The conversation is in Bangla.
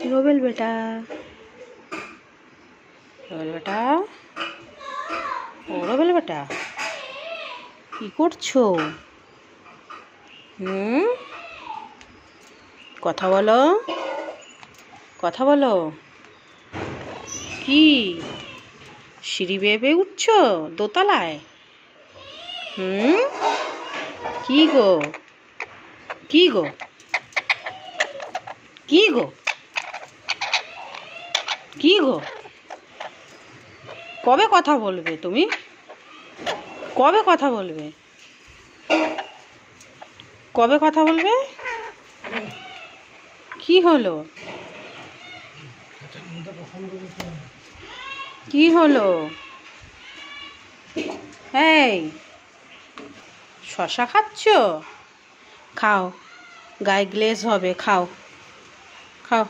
রোবেল বেটা, রোবেল বেটা, ও রোবেল বেটা, কি করছো? কথা বলো, কথা বলো। কি সিঁড়ি বেয়ে বেয়ে উঠছো দোতলায়? কি গো, কি গো, কি গো, কি গো? কবে কথা বলবে তুমি? কবে কথা বলবে? কবে কথা বলবে? কি হলো? কি হলো? এই শশা খাচ্ছো? খাও, গায়ে গ্লেজ হবে, খাও, খাও।